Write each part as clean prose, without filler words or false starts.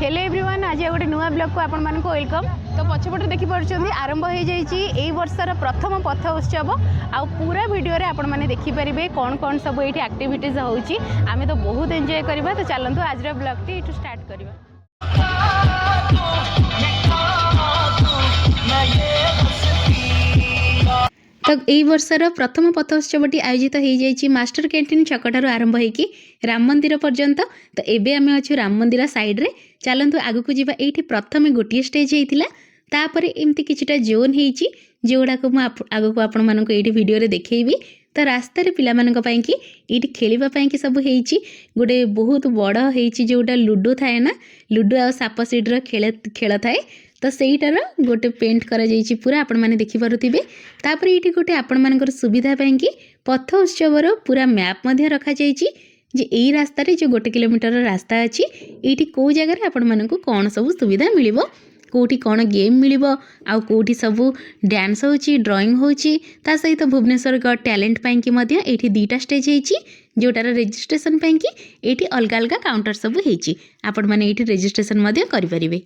Hello everyone आज गोटे नुआ ब्लॉग को आपण मानक वेलकम। तो पछपटे देखि पारुछंदी आरंभ हो जाइए एई वर्षर प्रथम पथ उत्सव आ पूरा वीडियो रे आपण माने देखि परिबे कोन कोन सब एठी एक्टिविटीज होउची। आमे तो बहुत एंजॉय करबा। तो चलंतु आज रे ब्लॉग टी एठु स्टार्ट करबा। तो यही वर्षर प्रथम पथोत्सवटी आयोजित हो जाइए मास्टर कैंटीन छकठार आरंभ होगी राम मंदिर पर्यंत। तो एबे आमे अच्छु राम मंदिर साइड रे चलतु आगु जावा। ये प्रथम गोटे स्टेज होता तापर एमती किछिटा जोन होती जोड़ा को आगु आपण मानक ये वीडियो रे देखैबी। तो रास्ता रे पिला मानक पई कि ये खेलिबा पई कि सब होती गोटे बहुत बड़ होती जोटा लुडो थाए ना लुडो आ साप सीढ़र खेल थाए। तो सहीटार गोटे पेंट करा जाइछि पूरा आपण माने देखि पारुथिबे। तापर एठी गोटे आपण मानकर सुविधा पई कि पथ उत्सवर पूरा मैप मध्य रखा जाइछि जे एई रास्ता रे जो 1 किलोमीटर रास्ता अछि एठी को जगह रे आपण मानकु कोन सब सुविधा मिलिबो कोठी कोन गेम मिलिबो आ कोठी सब डांस होछि ड्राइंग होछि। ता सहित भुवनेश्वर गॉट टैलेंट पई कि मध्य एठी दीटा स्टेज होछि जोटार रजिस्ट्रेशन पई कि एठी अलग अलग काउंटर सब होछि आपण माने एठी रजिस्ट्रेशन मध्य करि परिबे।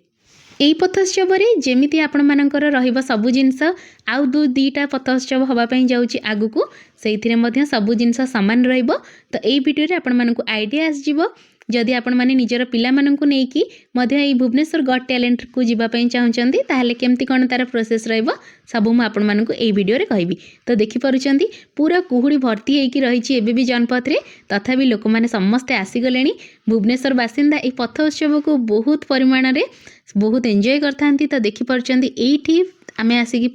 यही पथोत्सव जमीती आपण मानकर रहिबा सबु जिनस आउ दुईटा पथोत्सव हवापाई जाउची आगु को से सबु जिनस सामान रहिबो। तो यही वीडियो रे आपण मानकु आइडिया आसीजिवो जदि आपण माने निजर पिला मानकु नेकी मध्य एई भुवनेश्वर गॉट टैलेंट को जीवा पई चाहुचंदी ताहाले केमती कोन तार प्रोसेस रहइबो सबु म आपण मानकु एई वीडियो रे कहबी। तो देखि पारुचंदी पूरा कुहुडी भर्ती हेकी रहिछि एबे भी जनपथ रे तथापि लोक माने समस्त आसी गलेनी। भुवनेश्वर बासिंदा एई पथ उत्सव को बहुत परिमाण रे बहुत एंजॉय करथांती। तो देखि पारुचंदी एठी आमे आसिकी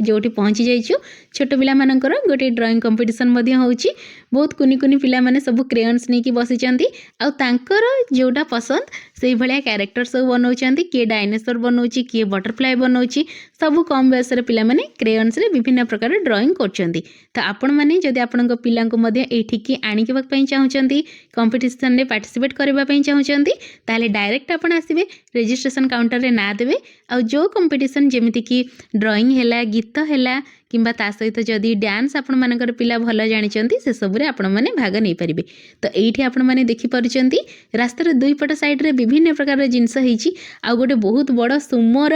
जोटी पहुँची जाइछु छोट पिला मानकर गोटे ड्राइंग कंपटीशन मध्य होउची बहुत कुनी कुनी पिला माने सब क्रेयन्स नेकी बसिचंती आ तांकर जोटा पसंद सेही भलिया कैरेक्टर सब बनौचंती किए डायनासोर बनौची किए बटरफ्लाई बनौची सब कम बयस रे पिला माने क्रेयन्स रे विभिन्न प्रकार ड्राइंग करचंती। तो आपण माने जदि आपनक पिला को मध्य एठी की आनी के पई चाहुचंती कंपटीशन रे पार्टिसिपेट करबा पई चाहुचंती ताले डायरेक्ट आपण आसीबे रजिस्ट्रेशन काउंटर रे ना देबे आ जो कंपटीशन जेमिति की ड्राइंग हैला गीत हैला किंबा ता सहित जदि डांस आपण मानकर पिला भल जानिचंती से सब रे आपण माने भाग नै परिबे। तो एठी आपण माने देखि पारुचंती रास्ता रे दुई पट साइड रे विभिन्न प्रकार जिंस हिची आ गोटे बहुत बड़ सुमोर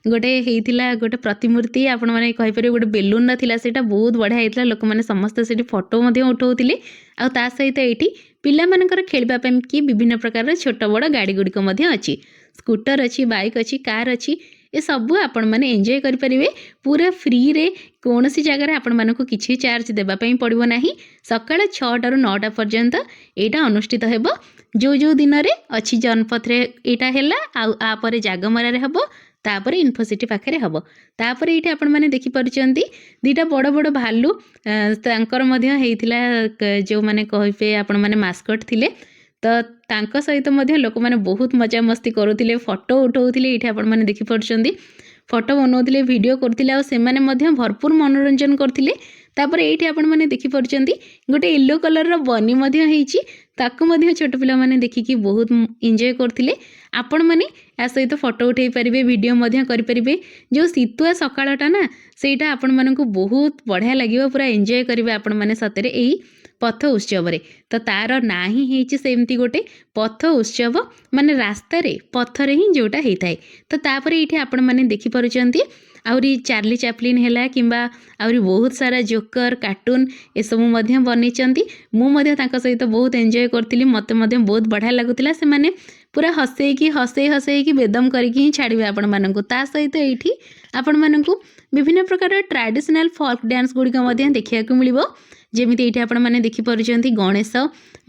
गोटे हेइतिला गोटे प्रतिमूर्ति आपण माने कहि परिबे गोटे बेलून नथिला सेटा बहुत बढ़िया हेइतिला लोक माने समस्त सेठी फोटो मध्ये उठाउतिले आ ता सहित एठी पिला मानकर खेलबा पई कि विभिन्न प्रकार छोट बड़ गाड़ी गुडी मध्ये अछि स्कूटर अछि बाइक अछि कार अछि ये सब आपण माने एंजॉय करि परिबे पूरा फ्री रे कोनोसी जगह आपण मानको किछि चार्ज देबा पई पड़िबो नाही। सकाळ 6 टा रु 9 टा पर्यंत एटा अनुष्ठित हेबो जो जो दिन रे अछि जनपथ रे एटा हैला आ परे जागमरा रे हेबो तापर इन्फोसिटी पाखरे हेबो। तापर एठी आपण माने देखि पारुचंती दीटा बड़ बड़ भालू तांकर मध्य हेइतिला जो माने कहिबे आपण माने मास्कट थिले। तो तांको सहित मध्य लोक माने बहुत मजा मस्ती करुथिले फोटो उठाउथिले एठी आपण माने देखि पारुचंदी फोटो बनौथिले वीडियो करथिले आ से माने मध्य भरपूर मनोरंजन करथिले। तापर एठी आपण माने देखि पारुचंदी गोटे येलो कलर रो बनी मध्य हेइची ताको मध्य छोट पिला माने देखि कि बहुत एंजॉय करथिले। आपण माने आ सहित फोटो उठेई परिबे वीडियो मध्य करि परिबे जो शीतुआ सकाळटा ना सेटा आपण मानकु बहुत बढ़िया लागिबो पूरा एंजॉय करिवे आपण माने सतरे एही पथ उत्सव रे। तो तार ना ही हेइची सेमती गोटे पथ उत्सव माने रास्ता रे पथरे ही जोटा हेइथाय। तो तापर एठी आपण माने देखि पारुचंती आउरी चार्ली चैपलिन हैला किंबा आउरी बहुत सारा जोकर कार्टून ए सब मध्य बनेचंती मु मध्य तांका सहित बहुत एंजॉय करथिली मते मध्य बहुत बढ़िया लागुतिला। से माने पूरा हसई की बेदम करके ही छाड़िबे आपण माननकु। ता सहित एठी आपण माननकु विभिन्न प्रकार ट्रेडिशनल फोक डांस गुडी मध्य देखिया को मिलिबो जेमिति एठी आपण माने देखि पारुचंती गणेश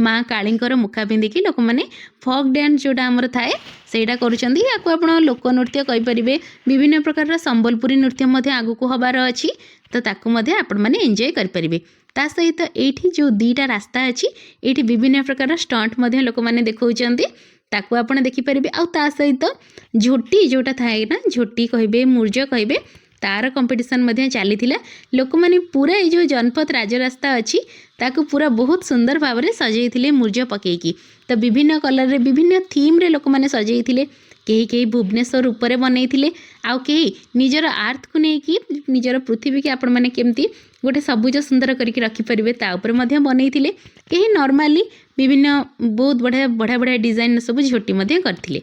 माँ कालींकर मुखा पिंधिकी लोक माने फोक डांस जोटा हमर थाए सेटा करूचंती। याको आपण लोक नृत्य कहि परिबे विभिन्न प्रकार संबलपुरी नृत्य मध्य आगु को हबार अछि तो ताकू मध्य आपण माने एंजॉय करि परिबे। ता सहित एठी जो दीटा रास्ता अछि एठी विभिन्न प्रकार स्टंट मध्य लोक माने देखौचंती ताकू आपण देखि परिबे। आ ता सहित झोटी जोटा थाए ना झोटी कहिबे मुर्ज कहिबे तार कंपटीशन मध्य चली लोक माने पूरा ये जो जनपथ राजरास्ता अच्छी ताकू पूरा बहुत सुंदर भाव में सजाई मुर्ज पकईकी। तो विभिन्न कलर रे विभिन्न थीम रे लोक माने सजाई कहीं कहीं भुवनेश्वर रूप में बनई आउ कहीं निजर आर्थ को लेकिन निजर पृथ्वी के आपण मैंने केमती गोटे सबुज सुंदर करके रखिपारे तापर बनई कहीं नॉर्मली विभिन्न बहुत बढ़िया बढ़िया बढ़िया डिजाइन सब झोटी करते।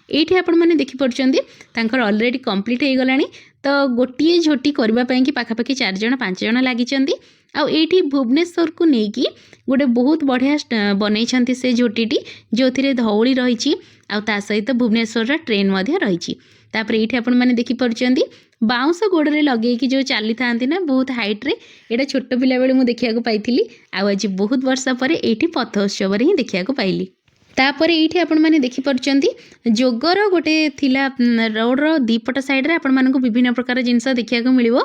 ଏଇଠି ଆପଣମାନେ ଦେଖିପାରୁଛନ୍ତି ତାଙ୍କର ଅଲରେଡ଼ି କମ୍ପ୍ଲିଟ୍ ହେଇଗଲାଣି। ତ ଗୋଟିଏ ଝୋଟି କରିବା ପାଇଁକି ପାଖାପାଖି 4 ଜଣ 5 ଜଣ ଲାଗିଛନ୍ତି। ଆଉ ଏଇଠି ଭୁବନେଶ୍ୱରକୁ ନେଇକି ଗୋଟେ ବହୁତ ବଢ଼ିଆ ବନେଇଛନ୍ତି ସେ ଝୋଟିଟି, ଯେଉଁଥିରେ ଧଉଳି ରହିଛି ଆଉ ତା ସହିତ ଭୁବନେଶ୍ୱରର ଟ୍ରେନ୍ ମଧ୍ୟ ରହିଛି। ତାପରେ ଏଇଠି ଆପଣମାନେ ଦେଖିପାରୁଛନ୍ତି ବାଉଁଶ ଗୋଡ଼ରେ ଲଗେଇକି ଯେଉଁ ଚାଲିଥାନ୍ତି ନା ବହୁତ ହାଇଟ୍ରେ, ଏଇଟା ଛୋଟ ପିଲାବେଳେ ମୁଁ ଦେଖିବାକୁ ପାଇଥିଲି। ଆଉ ଆଜି ବହୁତ ବର୍ଷ ପରେ ଏଇଠି ପଥ ଉତ୍ସବରେ ହିଁ ଦେଖିବାକୁ ପାଇଲି। ତାପରେ ଏଇଠି ଆପଣମାନେ ଦେଖିପାରୁଛନ୍ତି ଯୋଗର ଗୋଟେ ଥିଲା ରୋଡ଼ର ଦୁଇପଟ ସାଇଡ଼୍ରେ ଆପଣମାନଙ୍କୁ ବିଭିନ୍ନ ପ୍ରକାର ଜିନିଷ ଦେଖିବାକୁ ମିଳିବ।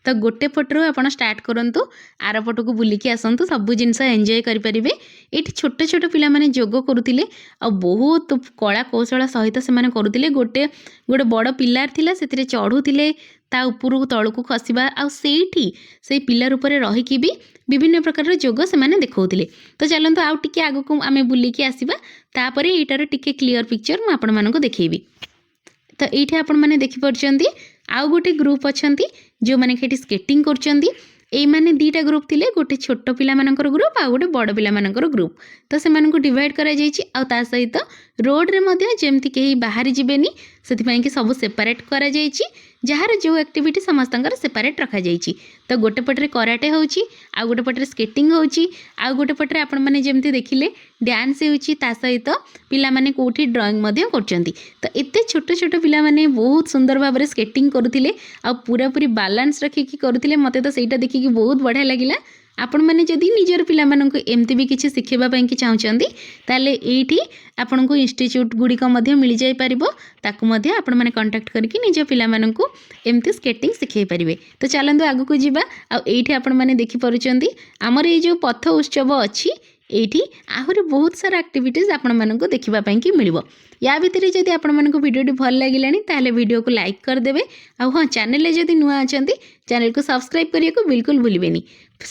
ତ ଗୋଟେ ପଟରୁ ଆପଣ ଷ୍ଟାର୍ଟ କରନ୍ତୁ, ଆର ପଟକୁ ବୁଲିକି ଆସନ୍ତୁ, ସବୁ ଜିନିଷ ଏନ୍ଜୟ କରିପାରିବେ। ଏଇଠି ଛୋଟ ଛୋଟ ପିଲାମାନେ ଯୋଗ କରୁଥିଲେ ଆଉ ବହୁତ କଳା କୌଶଳ ସହିତ ସେମାନେ କରୁଥିଲେ। ଗୋଟେ ବଡ଼ ପିଲାର ଥିଲା, ସେଥିରେ ଚଢ଼ୁଥିଲେ, ତା ଉପରକୁ ତଳକୁ ଖସିବା, ଆଉ ସେଇଠି ସେଇ ପିଲାର ଉପରେ ରହିକି ବି ବିଭିନ୍ନ ପ୍ରକାରର ଯୋଗ ସେମାନେ ଦେଖାଉଥିଲେ। ତ ଚାଲନ୍ତୁ ଆଉ ଟିକେ ଆଗକୁ ଆମେ ବୁଲିକି ଆସିବା, ତାପରେ ଏଇଟାର ଟିକେ କ୍ଲିଅର ପିକ୍ଚର ମୁଁ ଆପଣମାନଙ୍କୁ ଦେଖେଇବି। ତ ଏଇଠି ଆପଣମାନେ ଦେଖିପାରୁଛନ୍ତି ଆଉ ଗୋଟେ ଗ୍ରୁପ୍ ଅଛନ୍ତି ଯେଉଁମାନେ କି ଏଠି ସ୍କେଟିଂ କରୁଛନ୍ତି। এইମାନେ ଦୁଇଟା ଗ୍ରୁପ୍ ଥିଲେ, ଗୋଟେ ଛୋଟ ପିଲାମାନଙ୍କର ଗ୍ରୁପ୍ ଆଉ ଗୋଟେ ବଡ଼ ପିଲାମାନଙ୍କର ଗ୍ରୁପ୍। ତ ସେମାନଙ୍କୁ ଡିଭାଇଡ଼ କରାଯାଇଛି। ଆଉ ତା ସହିତ ରୋଡ଼ରେ ମଧ୍ୟ ଯେମିତି କେହି ବାହାରି ଯିବେନି ସେଥିପାଇଁକି ସବୁ ସେପାରେଟ୍ କରାଯାଇଛି। ଯାହାର ଯେଉଁ ଆକ୍ଟିଭିଟି ସମସ୍ତଙ୍କର ସେପାରେଟ୍ ରଖାଯାଇଛି। ତ ଗୋଟେ ପଟରେ କରାଟେ ହେଉଛି, ଆଉ ଗୋଟେ ପଟରେ ସ୍କେଟିଂ ହେଉଛି, ଆଉ ଗୋଟେ ପଟରେ ଆପଣମାନେ ଯେମିତି ଦେଖିଲେ ଡ୍ୟାନ୍ସ ହେଉଛି, ତା ସହିତ ପିଲାମାନେ କେଉଁଠି ଡ୍ରଇଂ ମଧ୍ୟ କରୁଛନ୍ତି। ତ ଏତେ ଛୋଟ ଛୋଟ ପିଲାମାନେ ବହୁତ ସୁନ୍ଦର ଭାବରେ ସ୍କେଟିଂ କରୁଥିଲେ ଆଉ ପୁରାପୁରି ବାଲାନ୍ସ ରଖିକି କରୁଥିଲେ। ମୋତେ ତ ସେଇଟା ଦେଖିକି ବହୁତ ବଢ଼ିଆ ଲାଗିଲା। ଆପଣମାନେ ଯଦି ନିଜର ପିଲାମାନଙ୍କୁ ଏମିତି ବି କିଛି ଶିଖାଇବା ପାଇଁକି ଚାହୁଁଛନ୍ତି ତାହେଲେ ଏଇଠି ଆପଣଙ୍କୁ ଇନଷ୍ଟିଚ୍ୟୁଟ୍ ଗୁଡ଼ିକ ମଧ୍ୟ ମିଳିଯାଇପାରିବ। ତାକୁ ମଧ୍ୟ ଆପଣମାନେ କଣ୍ଟାକ୍ଟ କରିକି ନିଜ ପିଲାମାନଙ୍କୁ ଏମିତି ସ୍କେଟିଂ ଶିଖାଇ ପାରିବେ। ତ ଚାଲନ୍ତୁ ଆଗକୁ ଯିବା। ଆଉ ଏଇଠି ଆପଣମାନେ ଦେଖିପାରୁଛନ୍ତି ଆମର ଏଇ ଯେଉଁ ପଥ ଉତ୍ସବ ଅଛି, ଏଇଠି ଆହୁରି ବହୁତ ସାରା ଆକ୍ଟିଭିଟିଜ୍ ଆପଣମାନଙ୍କୁ ଦେଖିବା ପାଇଁକି ମିଳିବ। ୟା ଭିତରେ ଯଦି ଆପଣମାନଙ୍କୁ ଭିଡ଼ିଓଟି ଭଲ ଲାଗିଲାଣି ତାହେଲେ ଭିଡ଼ିଓକୁ ଲାଇକ୍ କରିଦେବେ। ଆଉ ହଁ, ଚ୍ୟାନେଲରେ ଯଦି ନୂଆ ଅଛନ୍ତି ଚ୍ୟାନେଲକୁ ସବସ୍କ୍ରାଇବ୍ କରିବାକୁ ବିଲକୁଲ ଭୁଲିବେନି।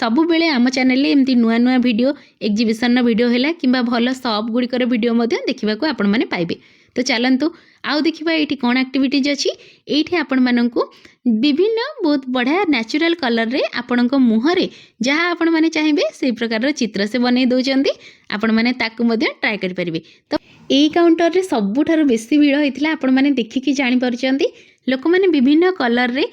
ସବୁବେଳେ ଆମ ଚ୍ୟାନେଲରେ ଏମିତି ନୂଆ ନୂଆ ଭିଡ଼ିଓ, ଏକ୍ଜିବିସନର ଭିଡ଼ିଓ ହେଲା କିମ୍ବା ଭଲ ସପ୍ ଗୁଡ଼ିକର ଭିଡ଼ିଓ ମଧ୍ୟ ଦେଖିବାକୁ ଆପଣମାନେ ପାଇବେ। ତ ଚାଲନ୍ତୁ ଆଉ ଦେଖିବା ଏଇଠି କ'ଣ ଆକ୍ଟିଭିଟିଜ୍ ଅଛି। ଏଇଠି ଆପଣମାନଙ୍କୁ ବିଭିନ୍ନ ବହୁତ ବଢ଼ିଆ ନ୍ୟାଚୁରାଲ୍ କଲର୍ରେ ଆପଣଙ୍କ ମୁହଁରେ ଯାହା ଆପଣମାନେ ଚାହିଁବେ ସେଇ ପ୍ରକାରର ଚିତ୍ର ସେ ବନେଇ ଦେଉଛନ୍ତି। ଆପଣମାନେ ତାକୁ ମଧ୍ୟ ଟ୍ରାଏ କରିପାରିବେ। ତ ଏଇ କାଉଣ୍ଟରରେ ସବୁଠାରୁ ବେଶୀ ଭିଡ଼ ହୋଇଥିଲା, ଆପଣମାନେ ଦେଖିକି ଜାଣିପାରୁଛନ୍ତି। ଲୋକମାନେ ବିଭିନ୍ନ କଲର୍ରେ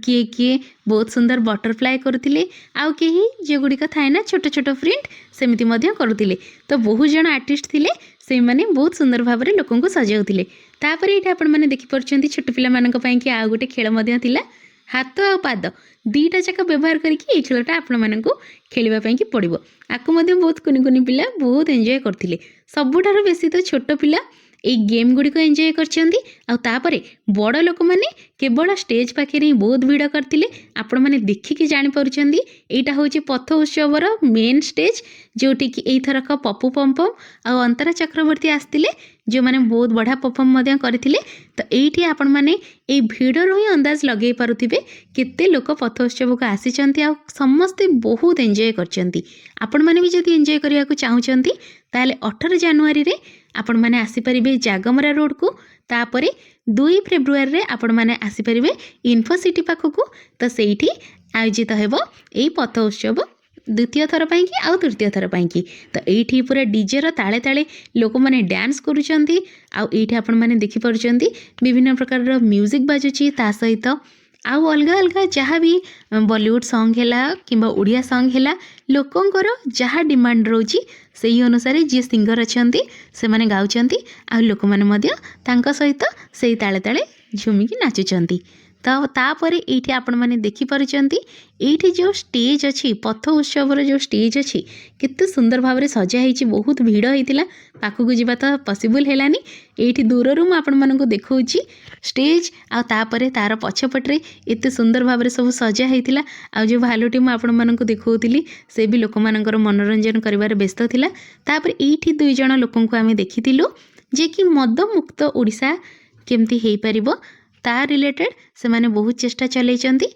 କିଏ କିଏ ବହୁତ ସୁନ୍ଦର ବଟରଫ୍ଲାଏ କରୁଥିଲେ, ଆଉ କେହି ଯେଗୁଡ଼ିକ ଥାଏ ନା ଛୋଟ ଛୋଟ ପ୍ରିଣ୍ଟ ସେମିତି ମଧ୍ୟ କରୁଥିଲେ। ତ ବହୁତ ଜଣ ଆର୍ଟିଷ୍ଟ ଥିଲେ, ସେଇମାନେ ବହୁତ ସୁନ୍ଦର ଭାବରେ ଲୋକଙ୍କୁ ସଜାଉଥିଲେ। ତାପରେ ଏଇଠି ଆପଣମାନେ ଦେଖିପାରୁଛନ୍ତି ଛୋଟ ପିଲାମାନଙ୍କ ପାଇଁକି ଆଉ ଗୋଟେ ଖେଳ ମଧ୍ୟ ଥିଲା, ହାତ ଆଉ ପାଦ ଦୁଇଟା ଯାକ ବ୍ୟବହାର କରିକି ଏଇ ଖେଳଟା ଆପଣମାନଙ୍କୁ ଖେଳିବା ପାଇଁକି ପଡ଼ିବ। ଆକୁ ମଧ୍ୟ ବହୁତ କୁନି କୁନି ପିଲା ବହୁତ ଏନ୍ଜୟ କରିଥିଲେ। ସବୁଠାରୁ ବେଶୀ ତ ଛୋଟ ପିଲା ଏଇ ଗେମ୍ ଗୁଡ଼ିକ ଏନ୍ଜୟ କରିଛନ୍ତି। ଆଉ ତାପରେ ବଡ଼ ଲୋକମାନେ କେବଳ ଷ୍ଟେଜ୍ ପାଖରେ ହିଁ ବହୁତ ଭିଡ଼ କରିଥିଲେ। ଆପଣମାନେ ଦେଖିକି ଜାଣିପାରୁଛନ୍ତି ଏଇଟା ହେଉଛି ପଥ ଉତ୍ସବର ମେନ୍ ଷ୍ଟେଜ୍, ଯେଉଁଠିକି ଏଇଥରକ ପପୁ ପମ୍ପମ୍ ଆଉ ଅନ୍ତରା ଚକ୍ରବର୍ତ୍ତୀ ଆସିଥିଲେ, ଯେଉଁମାନେ ବହୁତ ବଢ଼ିଆ ପରଫର୍ମ ମଧ୍ୟ କରିଥିଲେ। ତ ଏଇଠି ଆପଣମାନେ ଏଇ ଭିଡ଼ରୁ ହିଁ ଅନ୍ଦାଜ ଲଗାଇ ପାରୁଥିବେ କେତେ ଲୋକ ପଥ ଉତ୍ସବକୁ ଆସିଛନ୍ତି ଆଉ ସମସ୍ତେ ବହୁତ ଏନ୍ଜୟ କରିଛନ୍ତି। ଆପଣମାନେ ବି ଯଦି ଏନ୍ଜୟ କରିବାକୁ ଚାହୁଁଛନ୍ତି ତାହେଲେ 18 ଜାନୁଆରୀରେ ଆପଣମାନେ ଆସିପାରିବେ ଜାଗମରା ରୋଡ଼କୁ। ତାପରେ 2 ଫେବୃଆରୀରେ ଆପଣମାନେ ଆସିପାରିବେ ଇନଫୋସିଟି ପାଖକୁ। ତ ସେଇଠି ଆୟୋଜିତ ହେବ ଏଇ ପଥ ଉତ୍ସବ ଦ୍ୱିତୀୟ ଥର ପାଇଁକି ଆଉ ତୃତୀୟ ଥର ପାଇଁକି। ତ ଏଇଠି ପୁରା ଡିଜେର ତାଳେ ତାଳେ ଲୋକମାନେ ଡ୍ୟାନ୍ସ କରୁଛନ୍ତି। ଆଉ ଏଇଠି ଆପଣମାନେ ଦେଖିପାରୁଛନ୍ତି ବିଭିନ୍ନ ପ୍ରକାରର ମ୍ୟୁଜିକ୍ ବାଜୁଛି, ତା ସହିତ ଆଉ ଅଲଗା ଅଲଗା ଯାହା ବି ବଲିଉଡ଼ ସଙ୍ଗ ହେଲା କିମ୍ବା ଓଡ଼ିଆ ସଙ୍ଗ ହେଲା, ଲୋକଙ୍କର ଯାହା ଡିମାଣ୍ଡ ରହୁଛି ସେହି ଅନୁସାରେ ଯିଏ ସିଙ୍ଗର ଅଛନ୍ତି ସେମାନେ ଗାଉଛନ୍ତି, ଆଉ ଲୋକମାନେ ମଧ୍ୟ ତାଙ୍କ ସହିତ ସେଇ ତାଳେ ତାଳେ ଝୁମିକି ନାଚୁଛନ୍ତି। ତ ତାପରେ ଏଇଠି ଆପଣମାନେ ଦେଖିପାରୁଛନ୍ତି ଏଇଠି ଯେଉଁ ଷ୍ଟେଜ୍ ଅଛି, ପଥ ଉତ୍ସବର ଯେଉଁ ଷ୍ଟେଜ୍ ଅଛି କେତେ ସୁନ୍ଦର ଭାବରେ ସଜା ହେଇଛି। ବହୁତ ଭିଡ଼ ହେଇଥିଲା, ପାଖକୁ ଯିବା ତ ପସିବୁଲ୍ ହେଲାନି। ଏଇଠି ଦୂରରୁ ମୁଁ ଆପଣମାନଙ୍କୁ ଦେଖାଉଛି ଷ୍ଟେଜ୍, ଆଉ ତାପରେ ତା'ର ପଛପଟରେ ଏତେ ସୁନ୍ଦର ଭାବରେ ସବୁ ସଜା ହେଇଥିଲା। ଆଉ ଯେଉଁ ଭାଲୁଟି ମୁଁ ଆପଣମାନଙ୍କୁ ଦେଖାଉଥିଲି ସେ ବି ଲୋକମାନଙ୍କର ମନୋରଞ୍ଜନ କରିବାରେ ବ୍ୟସ୍ତ ଥିଲା। ତାପରେ ଏଇଠି 2 ଜଣ ଲୋକଙ୍କୁ ଆମେ ଦେଖିଥିଲୁ ଯିଏକି ମଦମୁକ୍ତ ଓଡ଼ିଶା କେମିତି ହେଇପାରିବ ତା ରିଲେଟେଡ଼ ସେମାନେ ବହୁତ ଚେଷ୍ଟା ଚଲେଇଛନ୍ତି।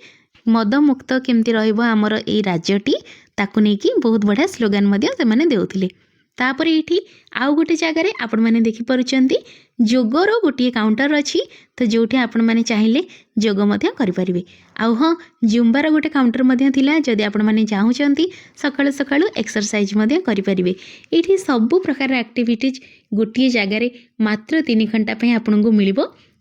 ମଦମୁକ୍ତ କେମିତି ରହିବ ଆମର ଏଇ ରାଜ୍ୟଟି, ତାକୁ ନେଇକି ବହୁତ ବଢ଼ିଆ ସ୍ଲୋଗାନ ମଧ୍ୟ ସେମାନେ ଦେଉଥିଲେ। ତାପରେ ଏଇଠି ଆଉ ଗୋଟେ ଜାଗାରେ ଆପଣମାନେ ଦେଖିପାରୁଛନ୍ତି ଯୋଗର ଗୋଟିଏ କାଉଣ୍ଟର ଅଛି, ତ ଯେଉଁଠି ଆପଣମାନେ ଚାହିଁଲେ ଯୋଗ ମଧ୍ୟ କରିପାରିବେ। ଆଉ ହଁ, ଜୁମ୍ବାର ଗୋଟେ କାଉଣ୍ଟର ମଧ୍ୟ ଥିଲା, ଯଦି ଆପଣମାନେ ଚାହୁଁଛନ୍ତି ସକାଳୁ ସକାଳୁ ଏକ୍ସରସାଇଜ୍ ମଧ୍ୟ କରିପାରିବେ। ଏଇଠି ସବୁ ପ୍ରକାର ଆକ୍ଟିଭିଟିଜ୍ गोटे जगार मात्र 3 घंटा आपको मिल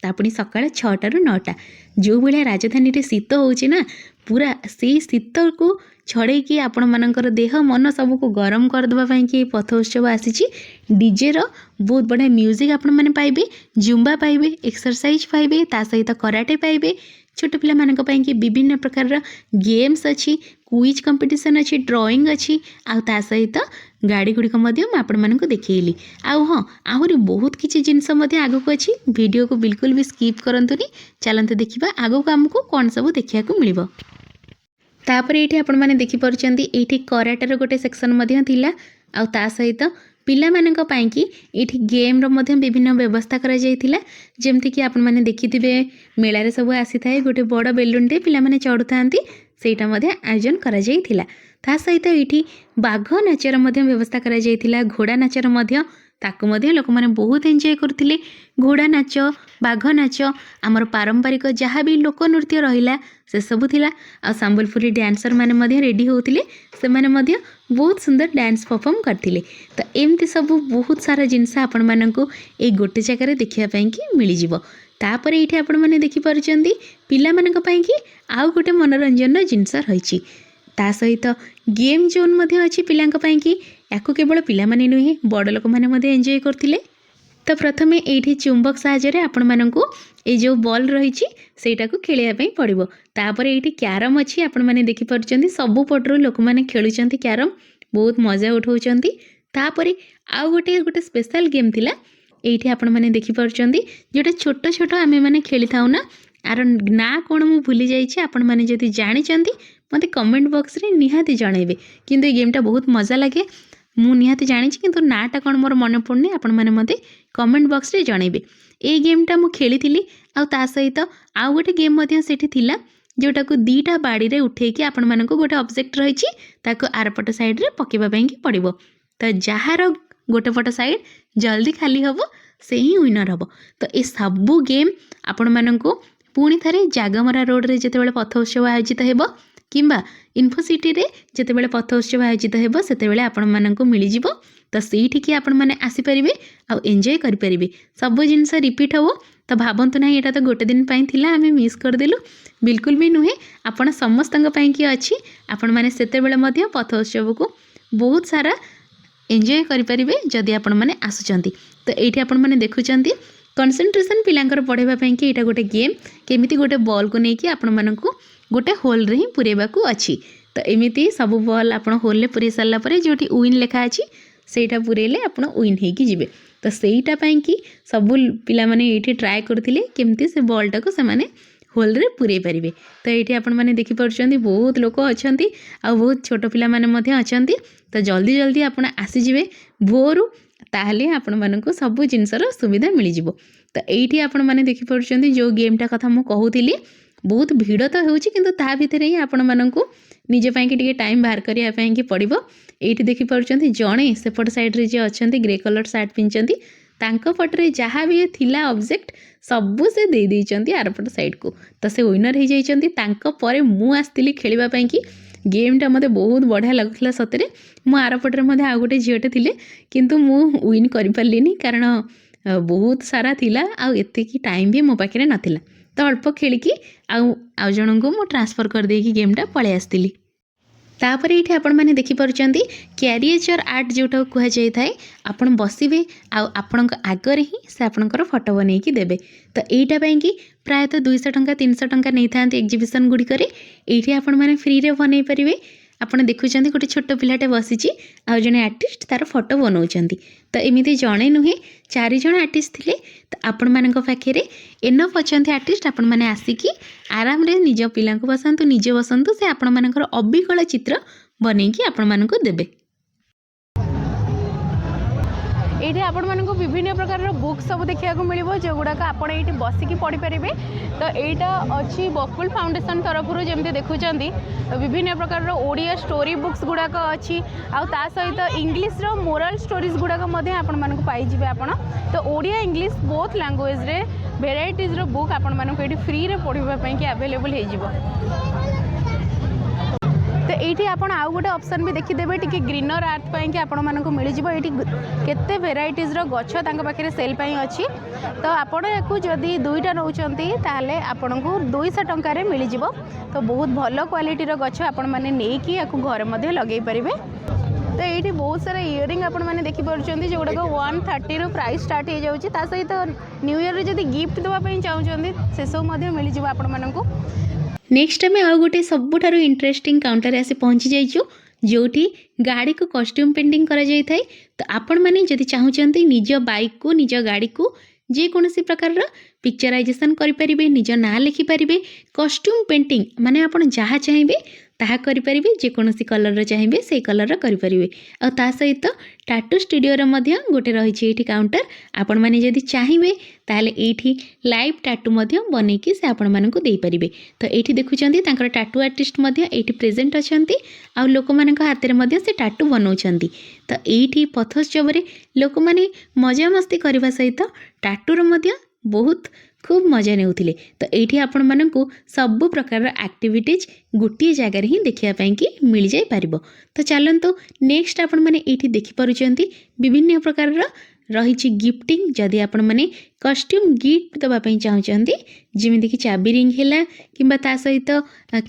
तापुणी सका 6टा ରୁ 9टा जो भाया राजधानी रे शीत होना पूरा से शीत को छड़े कि आपण मानकर देह मन सबको गरम करदेवाई कि पथ उत्सव आसी डीजे रो बहुत बढ़िया म्यूजिक आपण मैंने पाइबे जुम्बा पाइबे एक्सरसाइज पाइबे ता सहित कराटे पाइबे छोट पिला मानक पई कि विभिन्न प्रकार गेम्स अच्छी क्विज कंपटीशन अच्छी ड्राइंग अच्छी आ ता सहित गाड़ी गुड़िक आपण मानक देखली आउ हाँ आहरी बहुत किसी जिनस आग को अच्छी वीडियो को बिल्कुल भी स्किप करंतुनी चलते देखा आग को आमको कौन सब देखा मिल तापर ये आपण मैंने देखिपुंट ये कराटेर गोटे सेक्शन थिला आ ता सहित पिला मानक पई कि ये गेम रो विभिन्न व्यवस्था करा जायतिला जेमती कि आपण मैंने देखिथिबे मेला रे सब आसी थाए गोटे बड़ बेलून टे पिला माने चढ़ुथांती सेटा आयोजन करा जायतिला ता सहित ये बाघ नाचर व्यवस्था करा जायतिला घोड़ा नाचर ताकू लोक मैंने बहुत एंजॉय करथिले घोड़ा नाच बाघ नाच आमर पारंपरिक जहाँ भी लोक नृत्य रहिला से सब थिला आ संबलपुरी डांसर माने रेडी होतिले से माने बहुत सुंदर डांस परफॉर्म करथिले तो एमती सब बहुत सारा जिनस आपण मानकू ए गोटे जगह देखिया पई कि मिली जिवो तापर ये आपण माने देखि परचंदी पिला मानक पई कि आउ गोटे मनोरंजन जिनस रहिछि ता सहित गेम जोन अच्छी पिलांक पई कि याकू केवल पिला माने नुहे बड़ लोक माने एंजॉय करथिले तो प्रथमे ये चुंबक साहाय्य आपण मानकू ये जो बॉल रही सेटा को खेलिया पड़ो तापर ये क्यारम अच्छी आपण मैंने देखिपुंट सबु पटरू लोक मैंने खेलुंट क्यारम बहुत मजा उठाउंट तापर आउ गोटे गोटे स्पेशल गेम थिला ये आपण मैंने देखिपुंट जोटा छोट छोट आमे मैंने खेली था ना आर ना कौन मु भूली जाइए आपण मैंने जदि जानी मत कमेंट बॉक्स रे निहाती जनइबे किंतु ये गेमटा बहुत मजा लगे मु निहाती जानी किंतु नाटा कौन मोर मन पड़नी आपण मैंने मत कमेंट बॉक्स रे जनइबे ए गेमटा मु खेली थी आ ता सहित आउ गोटे गेम सेठी थिला जोटा को 2टा बाड़ी रे उठेकी आपण मानक गोटे ऑब्जेक्ट रही आरपट साइड रे पकेबा पई कि पड़िबो तो जहार गोटे पट साइड जल्दी खाली हम से ही विनर हम तो ये सबू गेम आपण मानक पुणी थे जागमरा रोड रे जितेबाला पथ उत्सव आयोजित हेबो किंबा इन्फोसिटी रे जितेबाला पथ उत्सव आयोजित हेबो सेतेबाला आपण मानक मिल जिवो तो सेठिकी आपण मैंने आसीपारे आ एंजॉय करें सब जिनस रिपीट हो तो भावतु ना यहाँ तो गोटे दिन थिला आमे मिस करदेलु बिल्कुल भी नुहे आपण समस्त कि अच्छी आपण मैंने सेतेबेले पथ उत्सव को बहुत सारा एंजॉय करें जदि आपण मैंने आसुचंती तो ये आपण मैंने देखुचंती कंसंट्रेशन पिलांकर पढ़ाई कि यहाँ गोटे गेम केमिति गोटे बॉल को लेकिन आपण मानक गोटे होल रे ही पुरेबा को अच्छी तो एमिति सब बॉल आपण होल रे पुरे सारा पर जो विन लेखा अच्छी सेटा पुरेले आपण विन होगी जिवे तो सेटा पई कि सब पिला माने ये ट्राए करथिले केमती से बॉलटा को से माने होल रे पुरे पारिबे तो ये आपण माने देखि परछंती बहुत लोक अछंती आ बहुत छोट पिला माने मध्ये अछंती तो जल्दी जल्दी आपण आसी जिवे भोरु ताहले आपण मानक सब जिनसर सुविधा मिल जिवो तो ये आपण माने देखि परछंती जो गेमटा कथा मु कहूतिली बहुत भीड़ तो होउची किंतु ता भितर ही आपण मानक निज पई कि टिके टाइम बाहर करिया पई कि पड़िबो ये देखि परछंती जणे सेपट साइड रे जे अछंती ग्रे कलर शर्ट पिंचंती तांको पटरे जहाँ भी थिला ऑब्जेक्ट सबू से दे देइचंती आरपट साइड को तो से विनर हो जाइचंती तांको परे मु आस्तिली खेलिबा पई कि गेमटा मते बहुत बढ़िया लगुला सतरे मु आरपटरे मते आ गोटे झियोटे थिले किंतु मु विन करि पारलिनी कारण बहुत सारा थिला आ एते की टाइम भी मो पाखरे नथिला तो अल्प खेलिकी आउ जन को मु ट्रांसफर कर देकी गेमटा पळे आस्तिली तापर ये आपण मैंने देखिपुंट क्यारिएचर आर्ट जोटा कह जाए थाए आपण बसवे आपण आगे ही से आपणकर फोटो बन देवे तो यहीटा कि प्रायतः 200 टंका 300 टंका नहीं था एग्जिबिशन गुड़िक ये आपण मैंने फ्री रे बन पारे आपड़ देखुं गोटे छोट पिलाटे बसी आ जड़े आर्टिस्ट तार फोटो बनाऊँच तो एमती जड़े नुहे 4 जण आर्टिस्ट थे तो आपण मान पाखे एनफ अच्छा आर्टिस्ट आपण मैंने आसिकी आराम रे निज पिला बसतु निजे बसतु से आपण मानकर अबिकल चित्र बनईकी आपण मानक देबे ये आपण मानक विभिन्न प्रकार बुक सब देखा मिल जो गुड़ाक आपड़ ये बसिकी पढ़ी पारे तो यहाँ अच्छी बकुल फाउंडेशन तरफ जमी देखुं विभिन्न प्रकार ओडिया स्टोरी बुक्स गुड़ाक अच्छी आ सहित इंग्लीश मोरल स्टोरीज गुड़ाक आपण मानक पाइबे आपण तो ओडिया इंग्लीश बोथ लैंग्वेज रे भेराइटीज बुक आपण मानक ये फ्री रे पढ़ाई कि आवेलेबल हो तो ये आपण आउ गोटे ऑप्शन भी देखीदेवे टी ग्रीनर आर्थ कि आपण मानक मिल केते भेराइटीज गछ पाखे सेल अच्छी तो आपण या जदि दुईटा नौकरी ताहले आपण को 200 टंकार मिल तो बहुत भल क्वालिटीर गछ आपण मैंने नहीं घर में लगे पारे। तो ये बहुत सारा इयरिंग आपण मैंने देखिपुं जो गुड़ाक 130 रु प्राइस स्टार्ट हो जाऊँगी सहित न्यू ईयर जब गिफ्ट देवाई चाहते से सब मिल आपण मानक। नेक्स्ट आम आउ गोटे सबुठारु इंटरेस्टिंग काउंटर आसी पहुँची जाइछु जोठी गाड़ी को कॉस्ट्यूम पेंटिंग करा जाय थाए। तो आपण माने जदि चाहूचंती निज बाइक को निज गाड़ी को जे कोनोसी प्रकार पिक्चराइजेशन करि परिबे निज ना लिखि परिबे कॉस्ट्यूम पेंटिंग माने आपण जहाँ चाहिए ताहा करि परिबे जे कोनोसी कलर चाहिए से कलर करि परिबे। आ ता सहित टाटू स्टूडियो रे मध्य गोटे रही एठी काउंटर आपण माने जदि चाहिए ताहले एठी लाइव टाटू मध्य बनेकी से आपण मानकु देई परिबे। तो एठी देखुचंती तांकर टाटू आर्टिस्ट मध्य एठी प्रेजेंट अछंती आ लोक मानक हाथ रे मध्य से टाटू बनौछंती। तो एठी पथोत्सव रे लोक माने मजा मस्ती करबा सहित टाटूर मध्य बहुत खूब मजा नेउथिले। तो एठी आपण मानकु सब प्रकार एक्टिविटीज गोटे जगार ही देखिया पई कि मिल जाय पारिबो। तो चलंतु नेक्स्ट आपण माने एठी देखि पारुचंती विभिन्न प्रकार रही गिफ्टिंग जदि आपण माने कॉस्ट्यूम गिफ्ट देवा पई चाहूचंती जेमिति कि चाबी रिंग हैला किंबा ता सहित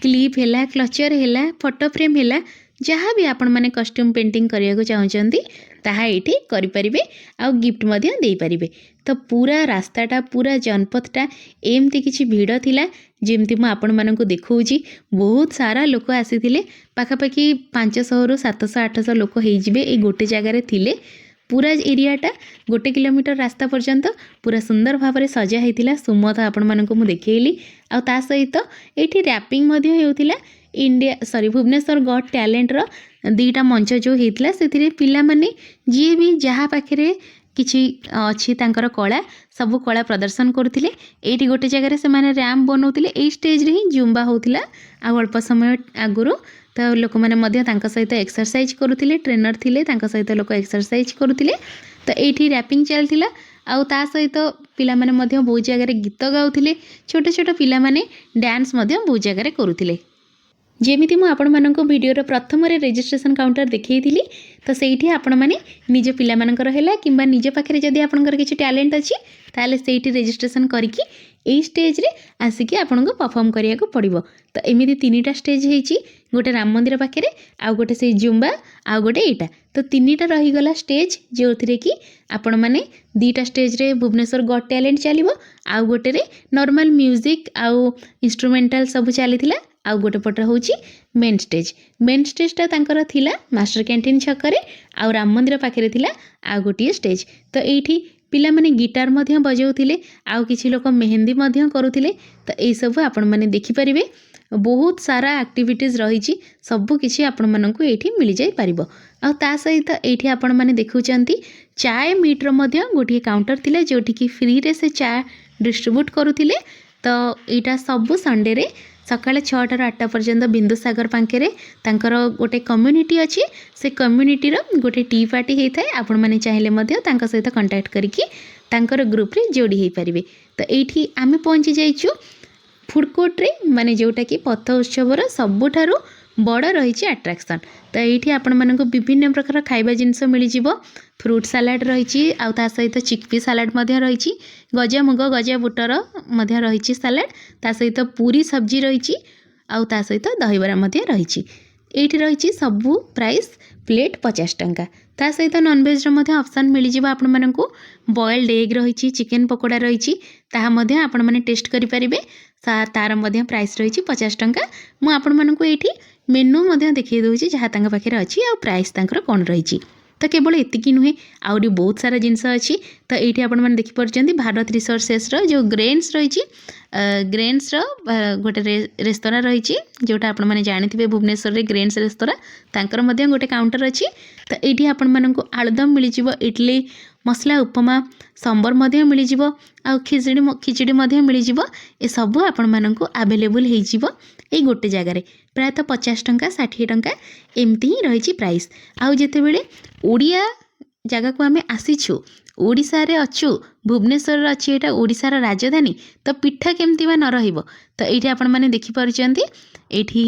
क्लिप हैला क्लचर हैला फोटो फ्रेम हैला जहाँ भी आपण माने कॉस्ट्यूम पेंटिंग करिया को चाहूचंती ताहा एठी करि परिबे आ गिफ्ट मध्य देई परिबे। तो पूरा रास्ताटा पूरा जनपथटा एमती किछि भिड़ थिला जेमती मु आपण मानकु देखौची बहुत सारा लोक आसीथिले पाखापाखि 500 रु 700 800 लोक हेजिबे ए गोटे जगार थिले। पूरा एरियाटा 1 किलोमीटर रास्ता पर्यंत पूरा सुंदर भाव में सजा होता सुमत आपण मानक मु देखैली आ ता सहित एठी रैपिंग मध्य होउथिला इंडिया भुवनेश्वर गॉट टैलेंट रो 2टा मंच जो होता से पिला माने जी भी जहाँ पाखे किसी अच्छी तांकर कला सब कला प्रदर्शन करथिले। एठी गोटे जगह से माने रैम्प बनौथिले ए स्टेज रे ही जुम्बा होउथिला आ अल्प समय आगुरु तो लोक मैंने मध्य तांका सहित एक्सरसाइज करुथिले ट्रेनर थिले तांका सहित लोक एक्सरसाइज करुथिले। तो एठी रैपिंग चलथिला आउ ता सहित पिला माने मध्य बहुत जगह गीत गाउथिले छोटे छोटे पिला माने डांस मध्य बहुत जगह करुथिले। जेमिति मु आपण मानक वीडियो प्रथम रेजिस्ट्रेशन काउंटर देखैथिली तो सेठी आपण माने निज पिला मानकर हैला किंबा निज पाखरे जदि आपनकर किछि टैलेंट अछि ताले सेठी रेजिस्ट्रेशन करिकि ए स्टेज रे आसिकि आपनको परफॉर्म करिया को पड़िबो। तो एमिति 3टा स्टेज हेछि गोटे राम मंदिर पाखरे आ गोटे से जुम्बा आ गोटे एटा तो 3टा रही गला स्टेज जो थिरे कि आपण माने 2टा स्टेज रे भुवनेश्वर गॉट टैलेंट चलिबो आ गोटे रे नॉर्मल म्यूजिक आ इंस्ट्रूमेंटल सब चलीथिला आ गोटे पट होची मेन स्टेजटा तांकर थिला मास्टर कैंटीन छकरे आ राम मंदिर पाखरे थिला आ गोटे स्टेज। तो एठी पिला माने गिटार मध्य बजाउथिले आ किछि लोक मेहंदी मध्य करुथिले। तो ए सब आपण माने देखि परिबे बहुत सारा एक्टिविटीज रही सब किछि आपण मानकु एठी मिल जाय परिबो। आ ता सहित एठी आपण माने देखुचंती चाय मीटर मध्य गोटे काउंटर थिले जोठी कि फ्री रे से चाय डिस्ट्रीब्यूट करुथिले। तो एटा सब संडे रे सकाଳେ 6टा ରୁ 8ଟା पर्यंत बिंदुसागर पाखे तांकर गोटे कम्युनिटी अच्छी से कम्युनिटी गोटे टी पार्टी होता है आपण मैंने चाहिए मध्य तांका सहित कंटाक्ट करके तांकर ग्रुप रे जोड़ी हो पारे। तो ये आम पहुँची जाइचु फूड कोर्ट रे माने जोटा कि पथ उत्सवर सबुठारु बड़ रही अट्राक्शन। तो ये आपण मानक विभिन्न प्रकार खाइबा जिनस मिल जिवो फ्रूट सालाड रही आ ता सहित चिकपी सालाड मध्य रही गजा मुग गजा बुटर मध्य रही सालाड ता सहित पूरी सब्जी रही आ ता सहित दहीबरा मध्य रही। एठी रही सबू प्राइस प्लेट 50 टंका। ता सहित नॉनवेज मध्य ऑप्शन मिल जिवो आपण मानकु बॉइल्ड एग रही चिकेन पकोड़ा रही ताहा मध्य आपण माने टेस्ट करि परिबे तार मध्य प्राइस रही 50 टंका। मु आपण मानकु एठी मेनू मध्य देखिए दूची जहाँ तांका पाखे अच्छी आ प्राइस तांकर कौन रही। तो केवल एतिकी नुहे आउरी बहुत सारा जिनस अच्छी। तो ये आपण मैंने देखिपारे भारत रिसोर्सेस जो ग्रेन्स रही ग्रेन्स गोटे रेस्तरा रही जोटा आपण मैंने जानी भुवनेश्वर रे ग्रेन्स रेस्तरा तांकर मध्य गोटे काउंटर अच्छी। तो ये आपण मानक आलुदम मिल जिवो इडली मसला उपमा सांबर मध्य मिल जिवो आ खिचड़ी मध्य मिल जिवो ए सब आपण मानक अवेलेबल हो जिवो ए गोटे जगार प्रायतः 50 टंका 60 टंका एमती ही रही प्राइस। आउ जिते बेले ओडिया जगह आम आसीचु ओडिशारे अच्छु भुवनेश्वर अच्छी एटा ओडिशार राजधानी तो पिठा केमती बा न रहिबो तो ये आपण मैंने देखिपारुचंती एठी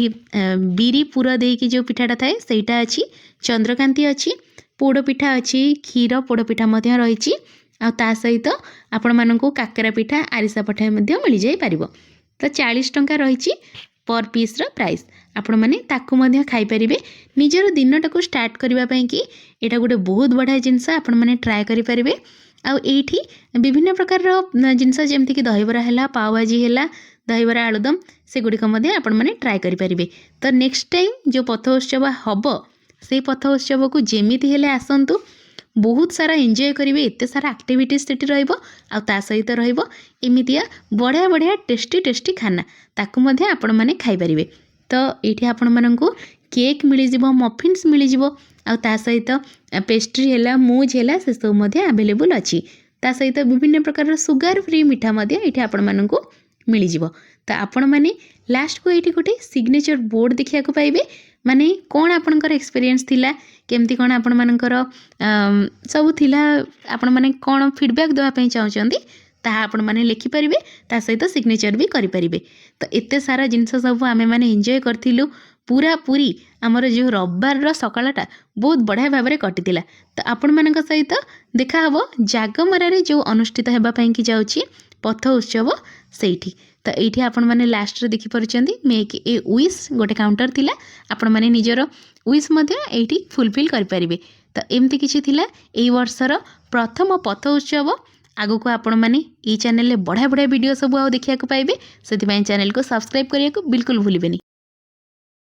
बिरी पुर देकी जो पिठाटा थाए सेटा अच्छी चंद्रकांति अच्छी पोड़ पिठा अच्छी क्षीर पोड़ पिठा मध्य रही आ ता सहित आपण मानकु काकरा पिठा आरिसा पिठा मध्य मिल जाई परिबो तो 40 टंका रही पर पीस रो प्राइस आपण माने ताकू मध्य खाई परिबे निजर दिनटाकू स्टार्ट करबा पई कि एटा गोटे बहुत बढ़िया जिनस आपण माने ट्राए करि परिबे आ एठी विभिन्न प्रकार रो जिनस जेमति कि दहीबरा हैला पाव भाजी हैला दहीबरा आलुदम से गुड़िक मध्य आपण माने ट्राए करि परिबे तो नेक्स्ट टाइम जो पथ उत्सव हबो से पथ उत्सव को जेमिति हेले आसंतु बहुत सारा एंजॉय करेंगे एत सारा एक्टिविटीज सेठी रहिबो आ ता सहित रहिबो एमितिया बढ़िया बढ़िया टेस्टी टेस्टी खाना ताकू मध्य आपण माने खाई परिबे तो एठी आपण माननकु केक मिली जिवो मफिन्स मिली जिवो आ ता सहित पेस्ट्री हैला मूज हैला से सब मध्य अवेलेबल अछि ता सहित विभिन्न प्रकार सुगर फ्री मिठा मध्य एठी आपण माननकु मिली जिवो तो आपण माने लास्ट को एठी गोटे सिग्नेचर बोर्ड देखिया को पाइबे माने कौन आपनकर एक्सपीरियंस थिला केमती कौन आपण मानकर सब थिला आपण माने कौन फीडबैक देवा पई चाहउचंदी ताहा आपण माने लिखि परिबे ता सहित सिग्नेचर भी करि परिबे तो एते सारा जिंस सब आमे माने एंजॉय करथिलु पूरा पूरी हमर जो रविवार रो सकाळटा बहुत बढ़िया भाव में कटितिला तो आपण मानक सहित देखा हबो जागमरा रे जो अनुष्ठित हेबा पई कि जाउची पथ उत्सव सेठी तो ये आपण मैंने लास्ट रे देखि परचंदी मेक ए विश गोटे काउंटर थिला आपण मैंने निजर विश मध्य एठी फुलफिल करि परिबे तो एमती किछि थिला एई वर्षर प्रथम पथ उत्सव आगो को आपण मैंने ई चैनल ले बढ़िया बढ़िया वीडियो सब आउ देखिया को पाइबे सेति पई चैनल को सब्सक्राइब करिया को बिल्कुल भूलिबेनी।